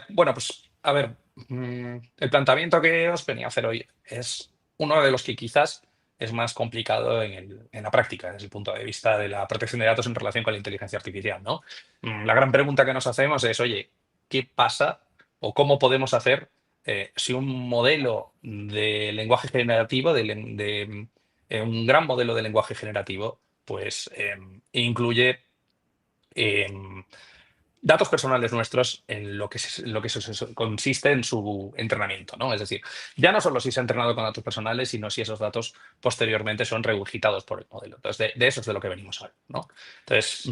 Bueno, pues a ver, el planteamiento que os venía a hacer hoy es uno de los que quizás es más complicado en la práctica, desde el punto de vista de la protección de datos en relación con la inteligencia artificial, ¿no? La gran pregunta que nos hacemos es, oye, ¿qué pasa o cómo podemos hacer si un modelo de lenguaje generativo, un gran modelo de lenguaje generativo, pues incluye em, datos personales nuestros en consiste en su entrenamiento, ¿no? Es decir, ya no solo si se ha entrenado con datos personales, sino si esos datos posteriormente son regurgitados por el modelo. Entonces, de eso es de lo que venimos a hablar, ¿no? Entonces,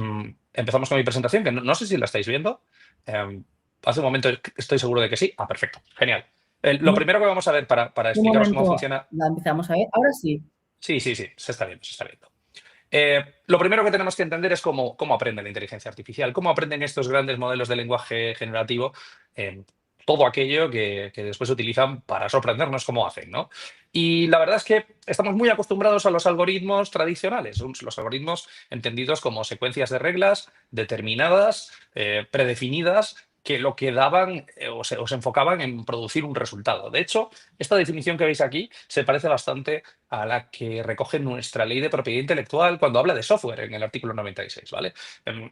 empezamos con mi presentación, que no sé si la estáis viendo. Eh, Hace un momento estoy seguro de que sí. Ah, perfecto, genial. Lo No, primero que vamos a ver para un explicaros cómo momento, funciona. la empezamos a ver. Ahora sí. Sí, sí, sí, se está viendo, se está viendo. Lo primero que tenemos que entender es cómo aprende la inteligencia artificial, cómo aprenden estos grandes modelos de lenguaje generativo, todo aquello que después utilizan para sorprendernos cómo hacen, ¿no? Y la verdad es que estamos muy acostumbrados a los algoritmos tradicionales, los algoritmos entendidos como secuencias de reglas determinadas, predefinidas, que lo que daban o se enfocaban en producir un resultado. De hecho, esta definición que veis aquí se parece bastante a la que recoge nuestra ley de propiedad intelectual cuando habla de software en el artículo 96, ¿vale?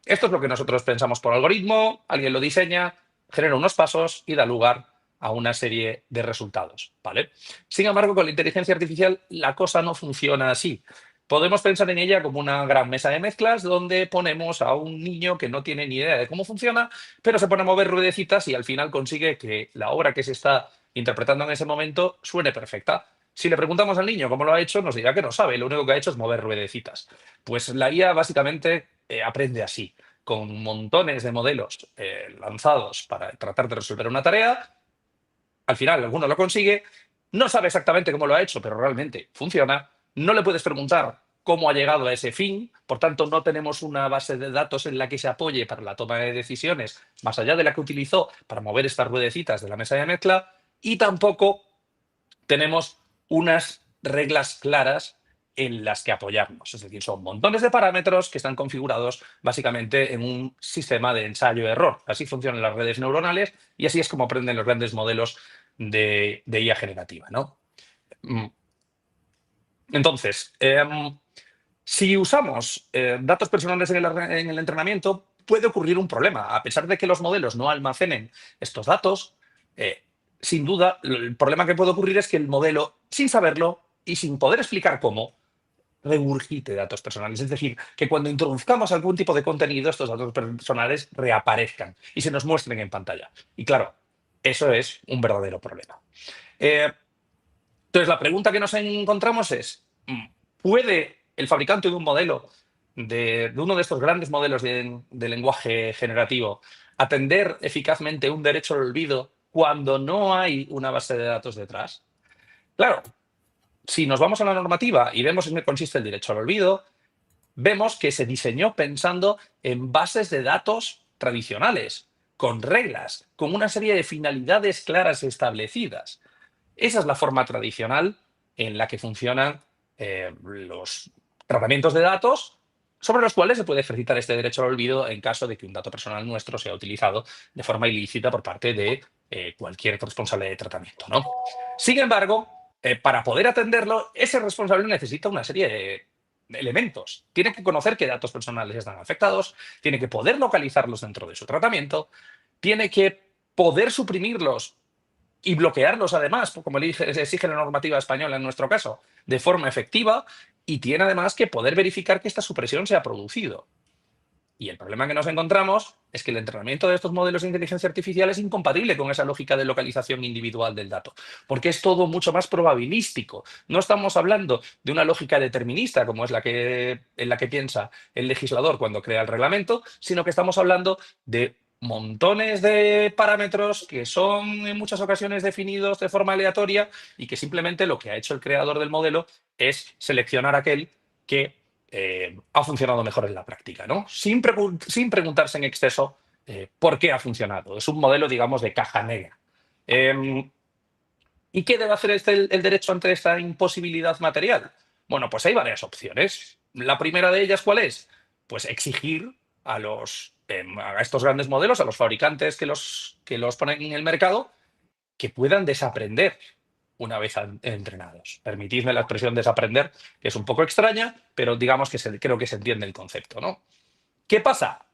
Esto es lo que nosotros pensamos por algoritmo, alguien lo diseña, genera unos pasos y da lugar a una serie de resultados, ¿vale? Sin embargo, con la inteligencia artificial la cosa no funciona así. Podemos pensar en ella como una gran mesa de mezclas donde ponemos a un niño que no tiene ni idea de cómo funciona, pero se pone a mover ruedecitas y al final consigue que la obra que se está interpretando en ese momento suene perfecta. Si le preguntamos al niño cómo lo ha hecho, nos dirá que no sabe, lo único que ha hecho es mover ruedecitas. Pues la IA básicamente aprende así, con montones de modelos lanzados para tratar de resolver una tarea. Al final, alguno lo consigue, no sabe exactamente cómo lo ha hecho, pero realmente funciona. No le puedes preguntar cómo ha llegado a ese fin, por tanto, no tenemos una base de datos en la que se apoye para la toma de decisiones, más allá de la que utilizó para mover estas ruedecitas de la mesa de mezcla, y tampoco tenemos unas reglas claras en las que apoyarnos. Es decir, son montones de parámetros que están configurados básicamente en un sistema de ensayo-error. Así funcionan las redes neuronales y así es como aprenden los grandes modelos de IA generativa, ¿no? Mm. Entonces, si usamos datos personales en el entrenamiento, puede ocurrir un problema. A pesar de que los modelos no almacenen estos datos, eh, sin duda, el problema que puede ocurrir es que el modelo, sin saberlo y sin poder explicar cómo, regurgite datos personales. Es decir, que cuando introduzcamos algún tipo de contenido, estos datos personales reaparezcan y se nos muestren en pantalla. Y claro, eso es un verdadero problema. Eh, entonces, la pregunta que nos encontramos es, ¿puede el fabricante de un modelo, de uno de estos grandes modelos de lenguaje generativo, atender eficazmente un derecho al olvido cuando no hay una base de datos detrás? Claro, si nos vamos a la normativa y vemos en qué consiste el derecho al olvido, vemos que se diseñó pensando en bases de datos tradicionales, con reglas, con una serie de finalidades claras establecidas. Esa es la forma tradicional en la que funcionan los tratamientos de datos sobre los cuales se puede ejercitar este derecho al olvido en caso de que un dato personal nuestro sea utilizado de forma ilícita por parte de cualquier responsable de tratamiento, ¿no? Sin embargo, para poder atenderlo, ese responsable necesita una serie de elementos. Tiene que conocer qué datos personales están afectados, tiene que poder localizarlos dentro de su tratamiento, tiene que poder suprimirlos y bloquearlos además, como exige la normativa española en nuestro caso, de forma efectiva, y tiene además que poder verificar que esta supresión se ha producido. Y el problema que nos encontramos es que el entrenamiento de estos modelos de inteligencia artificial es incompatible con esa lógica de localización individual del dato, porque es todo mucho más probabilístico. No estamos hablando de una lógica determinista, como es en la que piensa el legislador cuando crea el reglamento, sino que estamos hablando de montones de parámetros que son en muchas ocasiones definidos de forma aleatoria y que simplemente lo que ha hecho el creador del modelo es seleccionar aquel que ha funcionado mejor en la práctica, ¿no? Sin preguntarse en exceso por qué ha funcionado. Es un modelo, digamos, de caja negra. Eh, ¿Y qué debe hacer el derecho ante esta imposibilidad material? Bueno, pues hay varias opciones. La primera de ellas, ¿cuál es? Pues exigir a los a estos grandes modelos, a los fabricantes que los ponen en el mercado, que puedan desaprender una vez entrenados. Permitidme la expresión desaprender, que es un poco extraña, pero digamos que creo que se entiende el concepto, ¿no? ¿Qué pasa?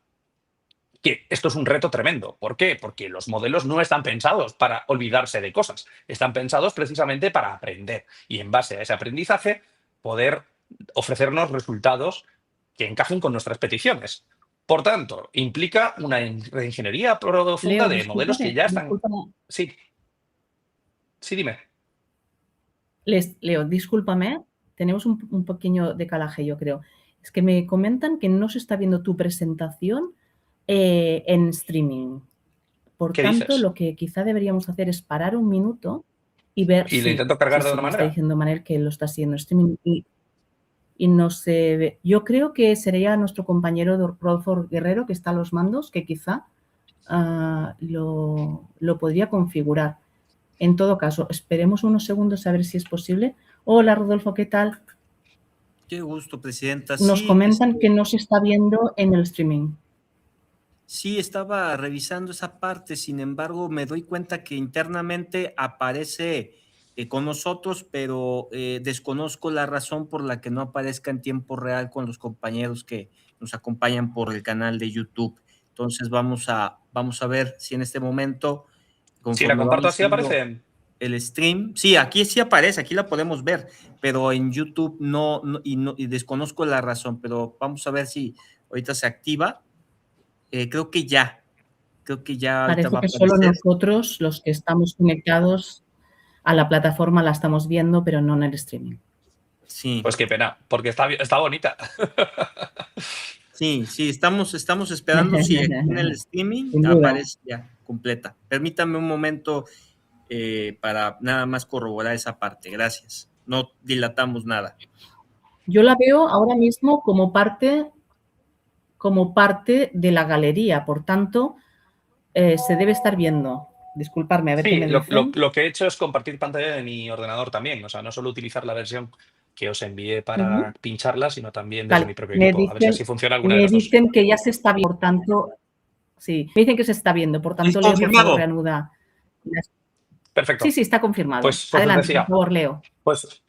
Que esto es un reto tremendo. ¿Por qué? Porque los modelos no están pensados para olvidarse de cosas, están pensados precisamente para aprender y en base a ese aprendizaje poder ofrecernos resultados que encajen con nuestras peticiones. Por tanto, implica una reingeniería profunda Leo, de modelos que ya están... discúlpame. Sí, sí, dime. Leo, discúlpame, tenemos un pequeño decalaje, yo creo. Es que me comentan que no se está viendo tu presentación en streaming. Por ¿Qué tanto, dices? lo que quizá deberíamos hacer es parar un minuto y ver Y lo si, intento cargar de sí, una me está manera. diciendo Manel que lo está haciendo en streaming y no se ve. Yo creo que sería nuestro compañero Rodolfo Guerrero, que está a los mandos, que quizá lo podría configurar. En todo caso, esperemos unos segundos a ver si es posible. Hola, Rodolfo, ¿qué tal? Qué gusto, presidenta. Nos Sí, comentan que no se está viendo en el streaming. sí, estaba revisando esa parte, sin embargo, me doy cuenta que internamente aparece con nosotros, pero desconozco la razón por la que no aparezca en tiempo real con los compañeros que nos acompañan por el canal de YouTube. Entonces vamos a ver si en este momento, Si la conforme comparto vamos así, haciendo aparece. el stream, sí, aquí sí aparece, aquí la podemos ver, pero en YouTube y desconozco la razón, pero vamos a ver si ahorita se activa. Creo que ya ahorita Parece va a que solo aparecer. nosotros, los que estamos conectados a la plataforma, la estamos viendo, pero no en el streaming. Sí, Pues qué pena, porque está bonita. sí, estamos esperando si aquí en el streaming Sin duda. aparece ya completa. Permítame un momento para nada más corroborar esa parte. Gracias. No dilatamos nada. Yo la veo ahora mismo como parte de la galería, por tanto, se debe estar viendo. Disculparme, a ver qué Sí, me dicen. lo que he hecho es compartir pantalla de mi ordenador también. O sea, no solo utilizar la versión que os envié para pincharla, sino también desde Vale, mi propio equipo. A ver si así funciona alguna de me las dos. dicen que ya se está viendo, por tanto, sí, me dicen que se está viendo, por ¿Sí, tanto, Leo, por favor, confirmado? reanuda. Sí, Perfecto. sí, está confirmado. Pues os Adelante, por decía, favor, Leo. pues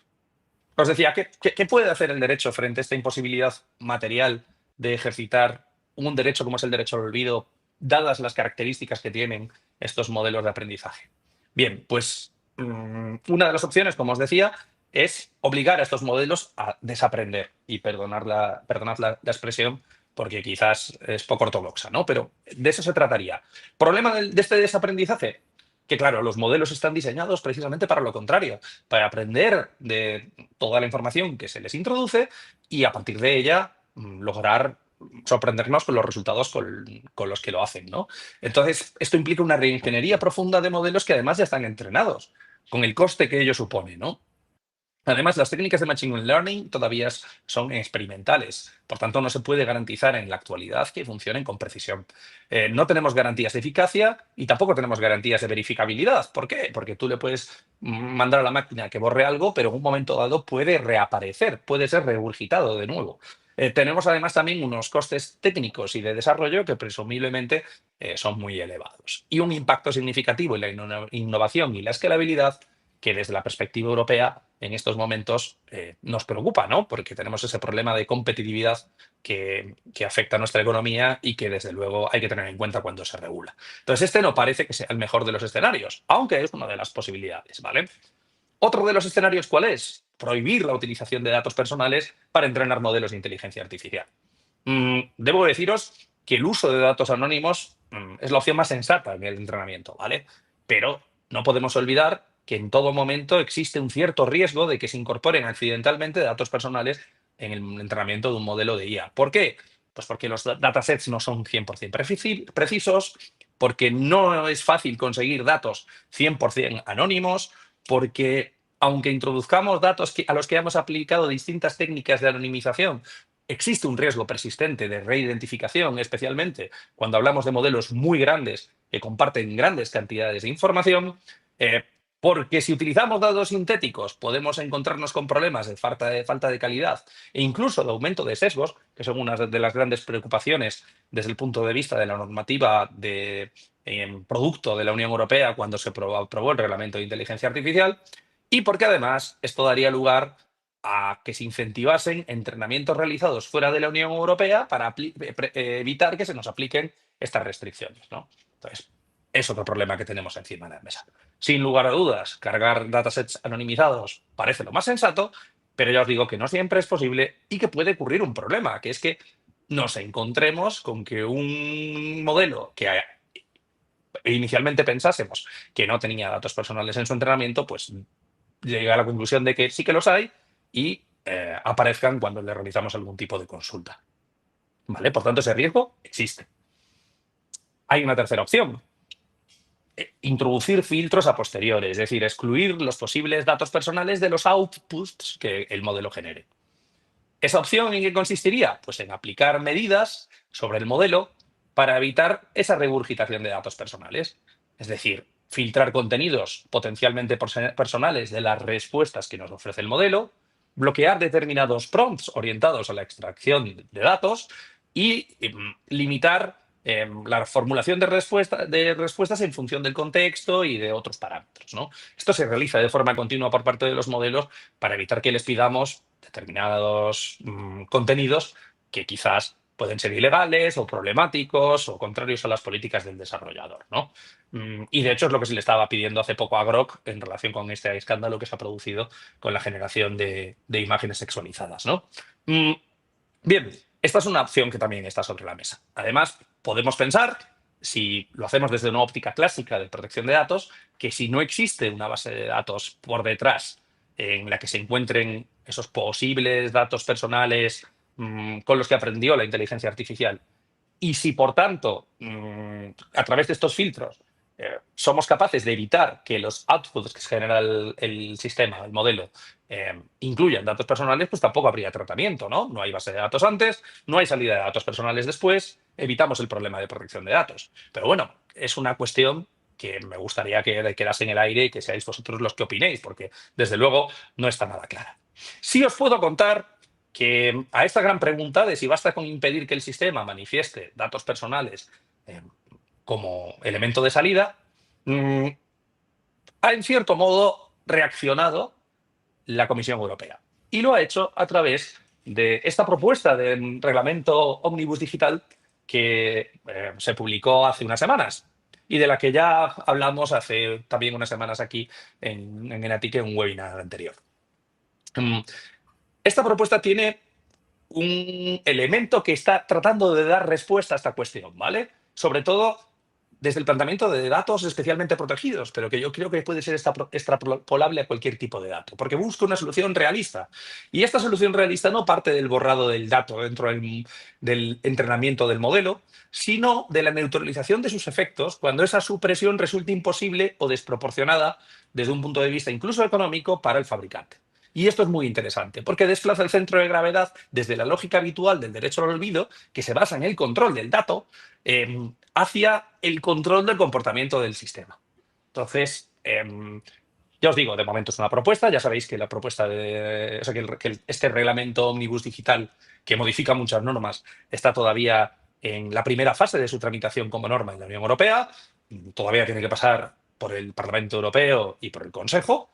os decía, ¿qué puede hacer el derecho frente a esta imposibilidad material de ejercitar un derecho como es el derecho al olvido, dadas las características que tienen estos modelos de aprendizaje? Bien, pues una de las opciones, como os decía, es obligar a estos modelos a desaprender. Y perdonad la expresión, porque quizás es poco ortodoxa, ¿no? Pero de eso se trataría. ¿Problema de este desaprendizaje? Que claro, los modelos están diseñados precisamente para lo contrario, para aprender de toda la información que se les introduce y a partir de ella lograr sorprendernos con los resultados con los que lo hacen, ¿no? Entonces, esto implica una reingeniería profunda de modelos que además ya están entrenados, con el coste que ello supone, ¿no? Además, las técnicas de Machine Learning todavía son experimentales, por tanto no se puede garantizar en la actualidad que funcionen con precisión. No tenemos garantías de eficacia y tampoco tenemos garantías de verificabilidad. ¿Por qué? Porque tú le puedes mandar a la máquina que borre algo, pero en un momento dado puede reaparecer, puede ser regurgitado de nuevo. Tenemos además también unos costes técnicos y de desarrollo que presumiblemente son muy elevados y un impacto significativo en la innovación y la escalabilidad que desde la perspectiva europea en estos momentos nos preocupa, ¿no? Porque tenemos ese problema de competitividad que afecta a nuestra economía y que desde luego hay que tener en cuenta cuando se regula. Entonces, este no parece que sea el mejor de los escenarios, aunque es una de las posibilidades, ¿vale? Otro de los escenarios, ¿cuál es? Prohibir la utilización de datos personales para entrenar modelos de inteligencia artificial. Debo deciros que el uso de datos anónimos es la opción más sensata en el entrenamiento, ¿vale? Pero no podemos olvidar que en todo momento existe un cierto riesgo de que se incorporen accidentalmente datos personales en el entrenamiento de un modelo de IA. ¿Por qué? Pues porque los datasets no son 100% precisos, porque no es fácil conseguir datos 100% anónimos, porque aunque introduzcamos datos a los que hemos aplicado distintas técnicas de anonimización, existe un riesgo persistente de reidentificación, especialmente cuando hablamos de modelos muy grandes que comparten grandes cantidades de información. Porque si utilizamos datos sintéticos podemos encontrarnos con problemas de falta de calidad e incluso de aumento de sesgos, que son una de las grandes preocupaciones desde el punto de vista de la normativa de producto de la Unión Europea cuando se aprobó el Reglamento de Inteligencia Artificial, y porque además esto daría lugar a que se incentivasen entrenamientos realizados fuera de la Unión Europea para evitar que se nos apliquen estas restricciones, ¿no? Entonces, es otro problema que tenemos encima de la mesa. Sin lugar a dudas, cargar datasets anonimizados parece lo más sensato, pero ya os digo que no siempre es posible y que puede ocurrir un problema, que es que nos encontremos con que un modelo que inicialmente pensásemos que no tenía datos personales en su entrenamiento, pues llega a la conclusión de que sí que los hay y aparezcan cuando le realizamos algún tipo de consulta. ¿Vale? Por tanto, ese riesgo existe. Hay una tercera opción. Introducir filtros a posteriori, es decir, excluir los posibles datos personales de los outputs que el modelo genere. ¿Esa opción en qué consistiría? Pues en aplicar medidas sobre el modelo para evitar esa regurgitación de datos personales. Es decir, filtrar contenidos potencialmente personales de las respuestas que nos ofrece el modelo, bloquear determinados prompts orientados a la extracción de datos y limitar la formulación de respuestas en función del contexto y de otros parámetros, ¿no? Esto se realiza de forma continua por parte de los modelos para evitar que les pidamos determinados contenidos que quizás pueden ser ilegales o problemáticos o contrarios a las políticas del desarrollador, ¿no? Y de hecho es lo que se le estaba pidiendo hace poco a Grok en relación con este escándalo que se ha producido con la generación de imágenes sexualizadas, ¿no? Bien, esta es una opción que también está sobre la mesa. Además, podemos pensar, si lo hacemos desde una óptica clásica de protección de datos, que si no existe una base de datos por detrás en la que se encuentren esos posibles datos personales con los que aprendió la inteligencia artificial, y si por tanto, a través de estos filtros, somos capaces de evitar que los outputs que genera el sistema, el modelo, incluyan datos personales, pues tampoco habría tratamiento, ¿no? No hay base de datos antes, no hay salida de datos personales después, evitamos el problema de protección de datos. Pero bueno, es una cuestión que me gustaría que quedase en el aire y que seáis vosotros los que opinéis, porque desde luego no está nada clara. Sí os puedo contar que a esta gran pregunta de si basta con impedir que el sistema manifieste datos personales como elemento de salida, ha en cierto modo reaccionado la Comisión Europea. Y lo ha hecho a través de esta propuesta de reglamento Omnibus Digital que se publicó hace unas semanas y de la que ya hablamos hace también unas semanas aquí en Enatic en un webinar anterior. Esta propuesta tiene un elemento que está tratando de dar respuesta a esta cuestión, ¿vale? Sobre todo desde el planteamiento de datos especialmente protegidos, pero que yo creo que puede ser extrapolable a cualquier tipo de dato, porque busca una solución realista. Y esta solución realista no parte del borrado del dato dentro del entrenamiento del modelo, sino de la neutralización de sus efectos cuando esa supresión resulte imposible o desproporcionada desde un punto de vista incluso económico para el fabricante. Y esto es muy interesante, porque desplaza el centro de gravedad desde la lógica habitual del derecho al olvido, que se basa en el control del dato, hacia el control del comportamiento del sistema. Entonces, ya os digo, de momento es una propuesta. Ya sabéis que la propuesta este reglamento Omnibus Digital, que modifica muchas normas, está todavía en la primera fase de su tramitación como norma en la Unión Europea. Todavía tiene que pasar por el Parlamento Europeo y por el Consejo.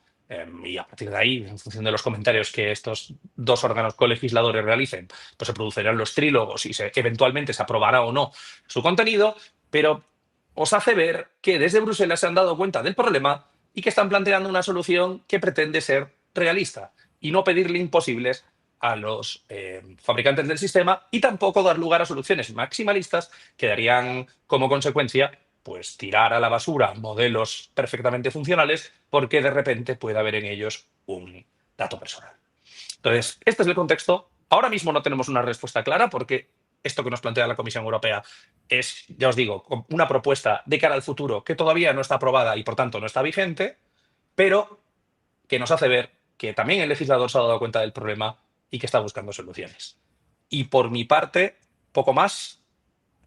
Y a partir de ahí, en función de los comentarios que estos dos órganos colegisladores realicen, pues se producirían los trílogos y eventualmente se aprobará o no su contenido, pero os hace ver que desde Bruselas se han dado cuenta del problema y que están planteando una solución que pretende ser realista y no pedirle imposibles a los fabricantes del sistema y tampoco dar lugar a soluciones maximalistas que darían como consecuencia pues tirar a la basura modelos perfectamente funcionales porque de repente puede haber en ellos un dato personal. Entonces, este es el contexto. Ahora mismo no tenemos una respuesta clara porque esto que nos plantea la Comisión Europea es, ya os digo, una propuesta de cara al futuro que todavía no está aprobada y por tanto no está vigente, pero que nos hace ver que también el legislador se ha dado cuenta del problema y que está buscando soluciones. Y por mi parte, poco más,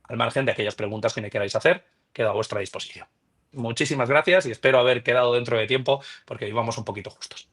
al margen de aquellas preguntas que me queráis hacer, queda a vuestra disposición. Muchísimas gracias y espero haber quedado dentro de tiempo porque íbamos un poquito justos.